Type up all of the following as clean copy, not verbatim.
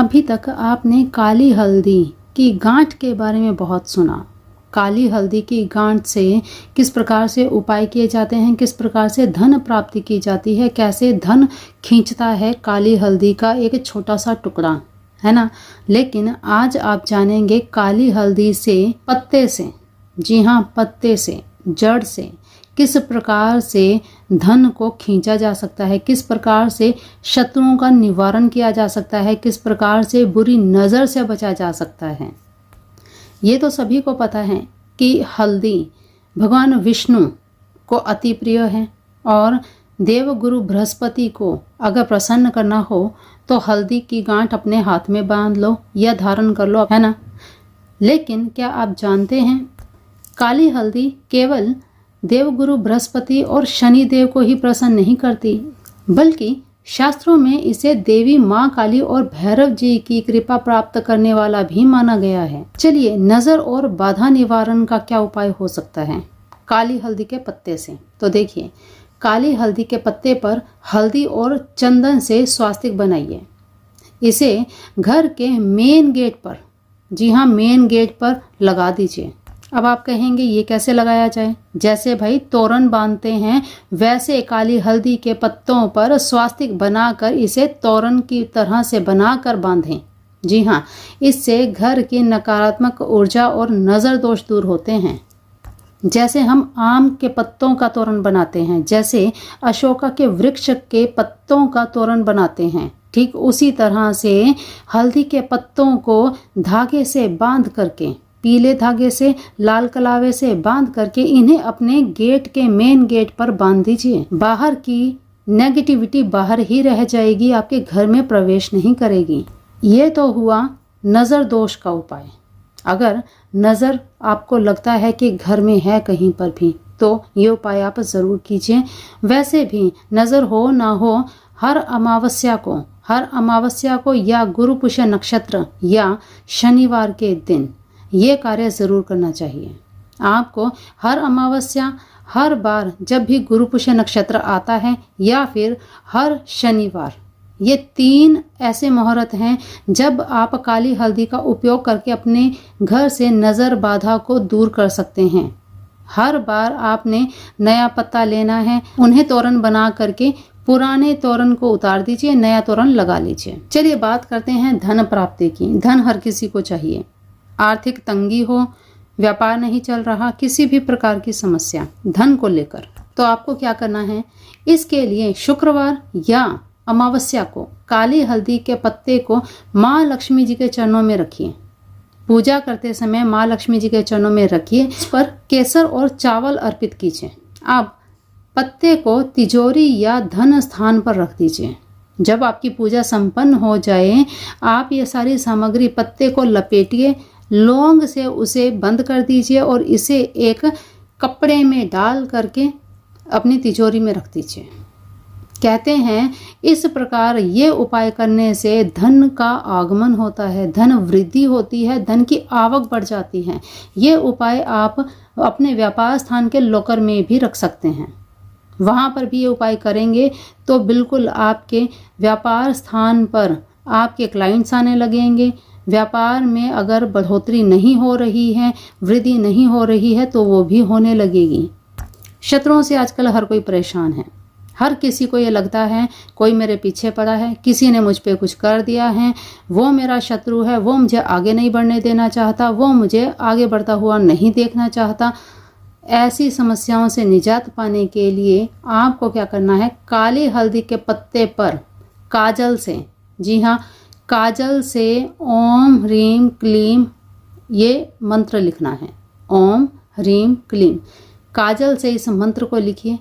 अभी तक आपने काली हल्दी की गांठ के बारे में बहुत सुना। काली हल्दी की गांठ से किस प्रकार से उपाय किए जाते हैं, किस प्रकार से धन प्राप्ति की जाती है, कैसे धन खींचता है काली हल्दी का एक छोटा सा टुकड़ा, है ना। लेकिन आज आप जानेंगे काली हल्दी से, पत्ते से, जी हाँ पत्ते से, जड़ से किस प्रकार से धन को खींचा जा सकता है, किस प्रकार से शत्रुओं का निवारण किया जा सकता है, किस प्रकार से बुरी नज़र से बचा जा सकता है। ये तो सभी को पता है कि हल्दी भगवान विष्णु को अति प्रिय है और देवगुरु बृहस्पति को अगर प्रसन्न करना हो तो हल्दी की गांठ अपने हाथ में बांध लो या धारण कर लो, है ना। लेकिन क्या आप जानते हैं काली हल्दी केवल देवगुरु बृहस्पति और शनि देव को ही प्रसन्न नहीं करती, बल्कि शास्त्रों में इसे देवी माँ काली और भैरव जी की कृपा प्राप्त करने वाला भी माना गया है। चलिए, नजर और बाधा निवारण का क्या उपाय हो सकता है काली हल्दी के पत्ते से। तो देखिए, काली हल्दी के पत्ते पर हल्दी और चंदन से स्वास्तिक बनाइए। इसे घर के मेन गेट पर, जी हाँ मेन गेट पर लगा दीजिए। अब आप कहेंगे ये कैसे लगाया जाए? जैसे भाई तोरण बांधते हैं वैसे काली हल्दी के पत्तों पर स्वास्तिक बनाकर इसे तोरण की तरह से बनाकर बांधें। जी हाँ, इससे घर की नकारात्मक ऊर्जा और नज़र दोष दूर होते हैं। जैसे हम आम के पत्तों का तोरण बनाते हैं, जैसे अशोका के वृक्ष के पत्तों का तोरण बनाते हैं, ठीक उसी तरह से हल्दी के पत्तों को धागे से बांध करके, पीले धागे से, लाल कलावे से बांध करके इन्हें अपने गेट के मेन गेट पर बांध दीजिए। बाहर की नेगेटिविटी बाहर ही रह जाएगी, आपके घर में प्रवेश नहीं करेगी। ये तो हुआ नज़र दोष का उपाय। अगर नज़र आपको लगता है कि घर में है कहीं पर भी, तो ये उपाय आप ज़रूर कीजिए। वैसे भी नज़र हो ना हो, हर अमावस्या को या गुरु पुष्य नक्षत्र या शनिवार के दिन ये कार्य ज़रूर करना चाहिए। आपको हर अमावस्या, हर बार जब भी गुरु पुष्य नक्षत्र आता है या फिर हर शनिवार, ये 3 ऐसे मुहूर्त हैं जब आप काली हल्दी का उपयोग करके अपने घर से नज़र बाधा को दूर कर सकते हैं। हर बार आपने नया पत्ता लेना है, उन्हें तोरण बना करके पुराने तोरण को उतार दीजिए, नया तोरण लगा लीजिए। चलिए बात करते हैं धन प्राप्ति की। धन हर किसी को चाहिए। आर्थिक तंगी हो, व्यापार नहीं चल रहा, किसी भी प्रकार की समस्या धन को लेकर, तो आपको क्या करना है, इसके लिए शुक्रवार या अमावस्या को काली हल्दी के पत्ते को माँ लक्ष्मी जी के चरणों में रखिए। पूजा करते समय माँ लक्ष्मी जी के चरणों में रखिए। इस पर केसर और चावल अर्पित कीजिए। आप पत्ते को तिजोरी या धन स्थान पर रख दीजिए। जब आपकी पूजा संपन्न हो जाए, आप ये सारी सामग्री पत्ते को लपेटिए, लौंग से उसे बंद कर दीजिए और इसे एक कपड़े में डाल करके अपनी तिजोरी में रख दीजिए। कहते हैं इस प्रकार ये उपाय करने से धन का आगमन होता है, धन वृद्धि होती है, धन की आवक बढ़ जाती है। ये उपाय आप अपने व्यापार स्थान के लॉकर में भी रख सकते हैं। वहाँ पर भी ये उपाय करेंगे तो बिल्कुल आपके व्यापार स्थान पर आपके क्लाइंट्स आने लगेंगे। व्यापार में अगर बढ़ोतरी नहीं हो रही है, वृद्धि नहीं हो रही है, तो वो भी होने लगेगी। शत्रुओं से आजकल हर कोई परेशान है। हर किसी को ये लगता है कोई मेरे पीछे पड़ा है, किसी ने मुझ पे कुछ कर दिया है, वो मेरा शत्रु है, वो मुझे आगे नहीं बढ़ने देना चाहता, वो मुझे आगे बढ़ता हुआ नहीं देखना चाहता। ऐसी समस्याओं से निजात पाने के लिए आपको क्या करना है, काली हल्दी के पत्ते पर काजल से, जी हाँ काजल से ओम ह्रीम क्लीम ये मंत्र लिखना है। ओम ह्रीम क्लीम, काजल से इस मंत्र को लिखिए।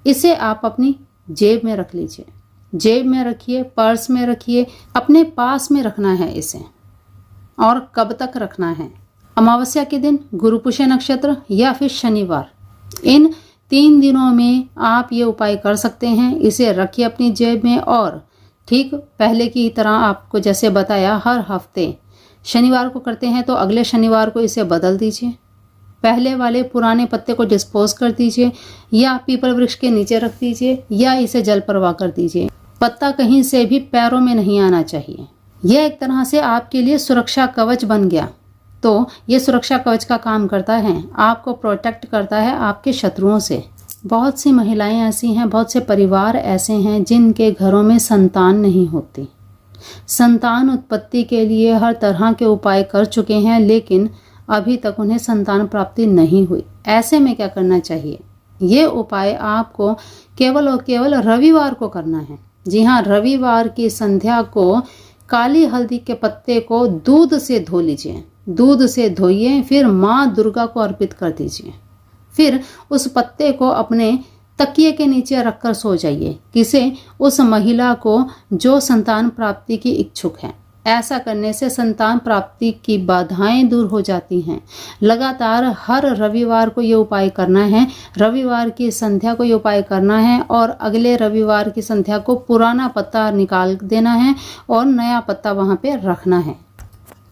इसे आप अपनी जेब में रख लीजिए। जेब में रखिए, पर्स में रखिए, अपने पास में रखना है इसे। और कब तक रखना है? अमावस्या के दिन, गुरु पुष्य नक्षत्र या फिर शनिवार, इन 3 दिनों में आप ये उपाय कर सकते हैं। इसे रखिए अपनी जेब में और ठीक पहले की तरह आपको जैसे बताया हर हफ्ते शनिवार को करते हैं तो अगले शनिवार को इसे बदल दीजिए। पहले वाले पुराने पत्ते को डिस्पोज कर दीजिए या पीपल वृक्ष के नीचे रख दीजिए या इसे जल प्रवाह कर दीजिए। पत्ता कहीं से भी पैरों में नहीं आना चाहिए। यह एक तरह से आपके लिए सुरक्षा कवच बन गया। तो ये सुरक्षा कवच का काम करता है, आपको प्रोटेक्ट करता है आपके शत्रुओं से। बहुत सी महिलाएं ऐसी हैं, बहुत से परिवार ऐसे हैं जिनके घरों में संतान नहीं होती। संतान उत्पत्ति के लिए हर तरह के उपाय कर चुके हैं, लेकिन अभी तक उन्हें संतान प्राप्ति नहीं हुई। ऐसे में क्या करना चाहिए? ये उपाय आपको केवल और केवल रविवार को करना है। जी हाँ, रविवार की संध्या को काली हल्दी के पत्ते को दूध से धो लीजिए। दूध से धोइए, फिर माँ दुर्गा को अर्पित कर दीजिए। फिर उस पत्ते को अपने तकिए के नीचे रखकर सो जाइए। किसे? उस महिला को जो संतान प्राप्ति की इच्छुक है। ऐसा करने से संतान प्राप्ति की बाधाएं दूर हो जाती हैं। लगातार हर रविवार को ये उपाय करना है, रविवार की संध्या को ये उपाय करना है, और अगले रविवार की संध्या को पुराना पत्ता निकाल देना है और नया पत्ता वहाँ पे रखना है।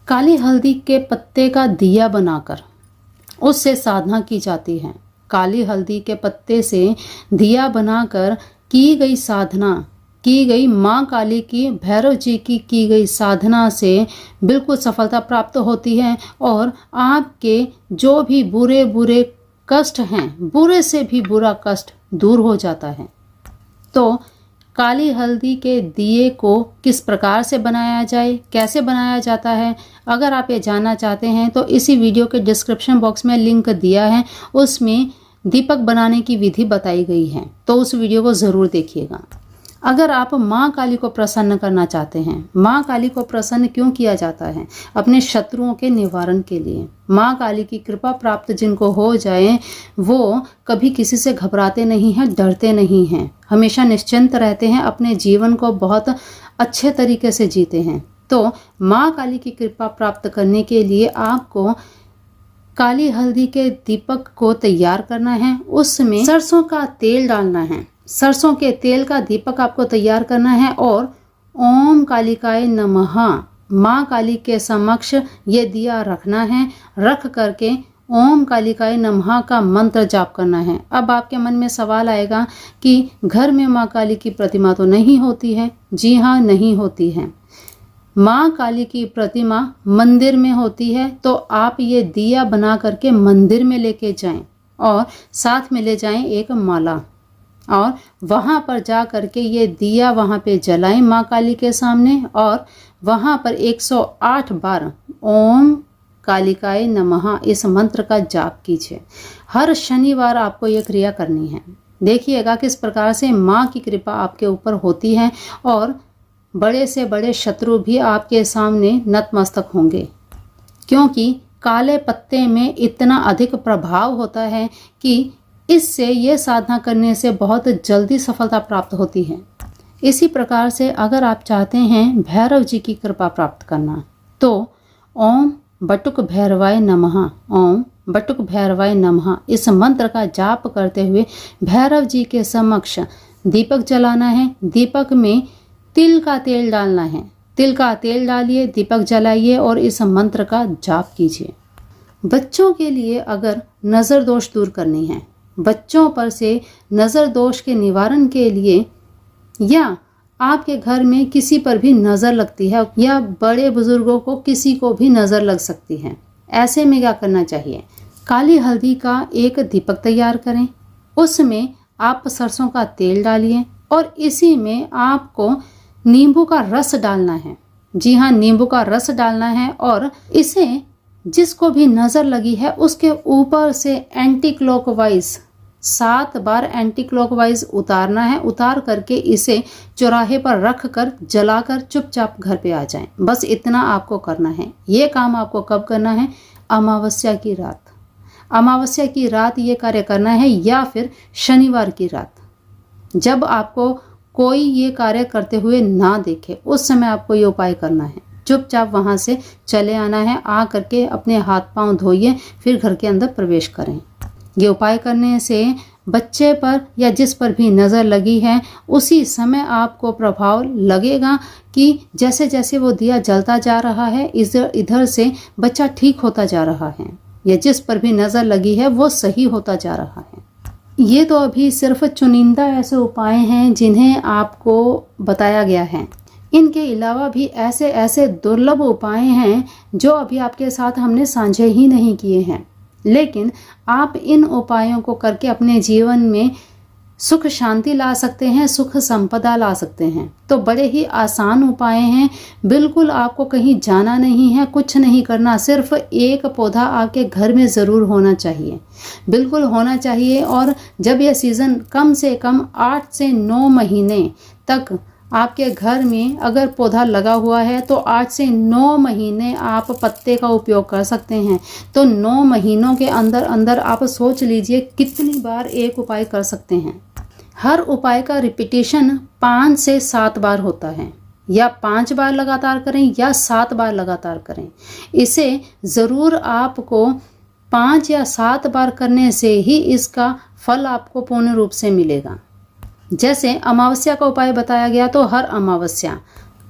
काली हल्दी के पत्ते का दिया बनाकर उससे साधना की जाती है। काली हल्दी के पत्ते से दिया बनाकर की गई साधना, की गई माँ काली की, भैरव जी की गई साधना से बिल्कुल सफलता प्राप्त होती है और आपके जो भी बुरे बुरे कष्ट हैं, बुरे से भी बुरा कष्ट दूर हो जाता है। तो काली हल्दी के दिए को किस प्रकार से बनाया जाए, कैसे बनाया जाता है, अगर आप ये जानना चाहते हैं तो इसी वीडियो के डिस्क्रिप्शन बॉक्स में लिंक दिया है, उसमें दीपक बनाने की विधि बताई गई है, तो उस वीडियो को ज़रूर देखिएगा। अगर आप माँ काली को प्रसन्न करना चाहते हैं, माँ काली को प्रसन्न क्यों किया जाता है? अपने शत्रुओं के निवारण के लिए। माँ काली की कृपा प्राप्त जिनको हो जाए वो कभी किसी से घबराते नहीं हैं, डरते नहीं हैं, हमेशा निश्चिंत रहते हैं, अपने जीवन को बहुत अच्छे तरीके से जीते हैं। तो माँ काली की कृपा प्राप्त करने के लिए आपको काली हल्दी के दीपक को तैयार करना है। उसमें सरसों का तेल डालना है। सरसों के तेल का दीपक आपको तैयार करना है और ओम कालिकाय नमः माँ काली के समक्ष ये दिया रखना है। रख करके ओम कालिकाय नमः का मंत्र जाप करना है। अब आपके मन में सवाल आएगा कि घर में माँ काली की प्रतिमा तो नहीं होती है। जी हाँ, नहीं होती है। माँ काली की प्रतिमा मंदिर में होती है, तो आप ये दिया बना करके मंदिर में लेके जाएं और साथ में ले जाएं एक माला, और वहाँ पर जा करके ये दिया वहाँ पे जलाएं माँ काली के सामने, और वहाँ पर 108 बार ओम कालिकाय नमः इस मंत्र का जाप कीजिए। हर शनिवार आपको ये क्रिया करनी है। देखिएगा किस प्रकार से माँ की कृपा आपके ऊपर होती है और बड़े से बड़े शत्रु भी आपके सामने नतमस्तक होंगे, क्योंकि काले पत्ते में इतना अधिक प्रभाव होता है कि इससे ये साधना करने से बहुत जल्दी सफलता प्राप्त होती है। इसी प्रकार से अगर आप चाहते हैं भैरव जी की कृपा प्राप्त करना, तो ओम बटुक भैरवाय नमः, ओम बटुक भैरवाय नमः इस मंत्र का जाप करते हुए भैरव जी के समक्ष दीपक जलाना है। दीपक में तिल का तेल डालना है। तिल का तेल डालिए, दीपक जलाइए और इस मंत्र का जाप कीजिए। बच्चों के लिए अगर नज़र दोष दूर करनी है, बच्चों पर से नज़र दोष के निवारण के लिए, या आपके घर में किसी पर भी नज़र लगती है, या बड़े बुजुर्गों को किसी को भी नज़र लग सकती है, ऐसे में क्या करना चाहिए? काली हल्दी का एक दीपक तैयार करें, उसमें आप सरसों का तेल डालिए और इसी में आपको नींबू का रस डालना है। जी हाँ, नींबू का रस डालना है और इसे जिसको भी नज़र लगी है उसके ऊपर से एंटी क्लॉकवाइज 7 बार एंटी क्लॉकवाइज उतारना है। उतार करके इसे चौराहे पर रख कर जलाकर चुपचाप घर पे आ जाएं। बस इतना आपको करना है। ये काम आपको कब करना है? अमावस्या की रात। अमावस्या की रात ये कार्य करना है, या फिर शनिवार की रात, जब आपको कोई ये कार्य करते हुए ना देखे, उस समय आपको ये उपाय करना है। चुपचाप वहाँ से चले आना है। आ करके अपने हाथ पांव धोइए, फिर घर के अंदर प्रवेश करें। ये उपाय करने से बच्चे पर या जिस पर भी नज़र लगी है उसी समय आपको प्रभाव लगेगा कि जैसे जैसे वो दिया जलता जा रहा है, इधर से बच्चा ठीक होता जा रहा है, या जिस पर भी नज़र लगी है वो सही होता जा रहा है। ये तो अभी सिर्फ चुनिंदा ऐसे उपाय हैं जिन्हें आपको बताया गया है, इनके अलावा भी ऐसे ऐसे दुर्लभ उपाय हैं जो अभी आपके साथ हमने साझा ही नहीं किए हैं, लेकिन आप इन उपायों को करके अपने जीवन में सुख शांति ला सकते हैं, सुख संपदा ला सकते हैं। तो बड़े ही आसान उपाय हैं, बिल्कुल आपको कहीं जाना नहीं है, कुछ नहीं करना, सिर्फ एक पौधा आपके घर में ज़रूर होना चाहिए, बिल्कुल होना चाहिए। और जब यह सीज़न कम से कम 8 से 9 महीने तक आपके घर में अगर पौधा लगा हुआ है तो 8 से 9 महीने आप पत्ते का उपयोग कर सकते हैं। तो 9 महीनों के अंदर अंदर आप सोच लीजिए कितनी बार एक उपाय कर सकते हैं। हर उपाय का रिपीटेशन 5 से 7 बार होता है, या 5 बार लगातार करें या 7 बार लगातार करें। इसे ज़रूर आपको 5 या 7 बार करने से ही इसका फल आपको पूर्ण रूप से मिलेगा। जैसे अमावस्या का उपाय बताया गया तो हर अमावस्या,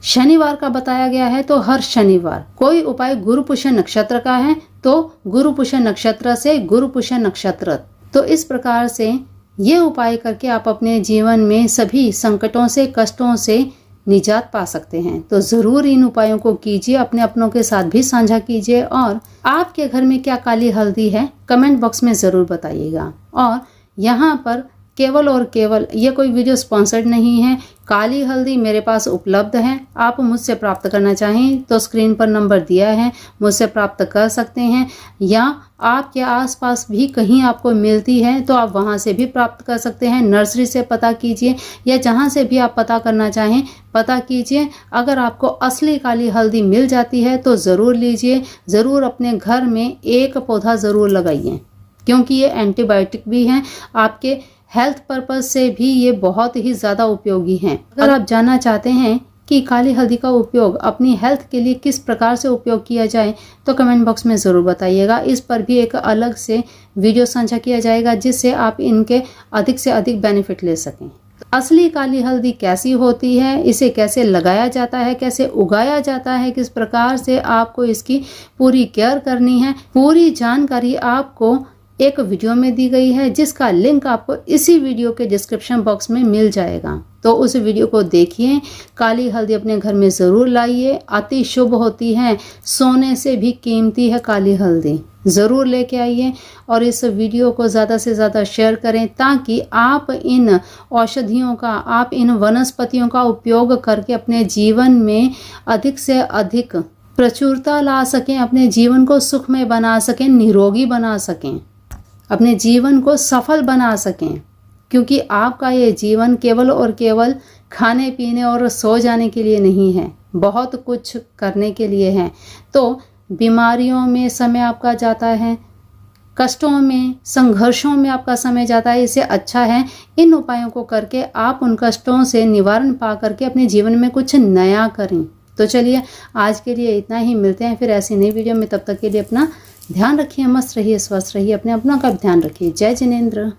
शनिवार का बताया गया है तो हर शनिवार, कोई उपाय गुरु पुष्य नक्षत्र का है तो गुरु पुष्य नक्षत्र से गुरु पुष्य नक्षत्र। तो इस प्रकार से ये उपाय करके आप अपने जीवन में सभी संकटों से, कष्टों से निजात पा सकते हैं। तो ज़रूर इन उपायों को कीजिए, अपने अपनों के साथ भी साझा कीजिए। और आपके घर में क्या काली हल्दी है कमेंट बॉक्स में ज़रूर बताइएगा। और यहाँ पर केवल और केवल, ये कोई वीडियो स्पॉन्सर्ड नहीं है, काली हल्दी मेरे पास उपलब्ध है। आप मुझसे प्राप्त करना चाहें तो स्क्रीन पर नंबर दिया है, मुझसे प्राप्त कर सकते हैं। या आपके आसपास भी कहीं आपको मिलती है तो आप वहां से भी प्राप्त कर सकते हैं। नर्सरी से पता कीजिए या जहां से भी आप पता करना चाहें पता कीजिए। अगर आपको असली काली हल्दी मिल जाती है तो ज़रूर लीजिए, ज़रूर अपने घर में एक पौधा ज़रूर लगाइए, क्योंकि ये एंटीबायोटिक भी हैं, आपके हेल्थ पर्पज से भी ये बहुत ही ज़्यादा उपयोगी हैं। अगर आप जानना चाहते हैं कि काली हल्दी का उपयोग अपनी हेल्थ के लिए किस प्रकार से उपयोग किया जाए तो कमेंट बॉक्स में ज़रूर बताइएगा। इस पर भी एक अलग से वीडियो साझा किया जाएगा जिससे आप इनके अधिक से अधिक बेनिफिट ले सकें। असली काली हल्दी कैसी होती है, इसे कैसे लगाया जाता है, कैसे उगाया जाता है, किस प्रकार से आपको इसकी पूरी केयर करनी है, पूरी जानकारी आपको एक वीडियो में दी गई है, जिसका लिंक आपको इसी वीडियो के डिस्क्रिप्शन बॉक्स में मिल जाएगा। तो उस वीडियो को देखिए। काली हल्दी अपने घर में ज़रूर लाइए, अति शुभ होती है, सोने से भी कीमती है काली हल्दी, ज़रूर लेके आइए। और इस वीडियो को ज़्यादा से ज़्यादा शेयर करें ताकि आप इन औषधियों का, आप इन वनस्पतियों का उपयोग करके अपने जीवन में अधिक से अधिक प्रचुरता ला सकें, अपने जीवन को सुखमय बना सकें, निरोगी बना सकें, अपने जीवन को सफल बना सकें। क्योंकि आपका ये जीवन केवल और केवल खाने पीने और सो जाने के लिए नहीं है, बहुत कुछ करने के लिए है। तो बीमारियों में समय आपका जाता है, कष्टों में, संघर्षों में आपका समय जाता है, इससे अच्छा है इन उपायों को करके आप उन कष्टों से निवारण पा करके अपने जीवन में कुछ नया करें। तो चलिए आज के लिए इतना ही, मिलते हैं फिर ऐसी नई वीडियो में। तब तक के लिए अपना ध्यान रखिए, मस्त रहिए, स्वस्थ रहिए, अपने अपनों का ध्यान रखिए। जय जिनेंद्र।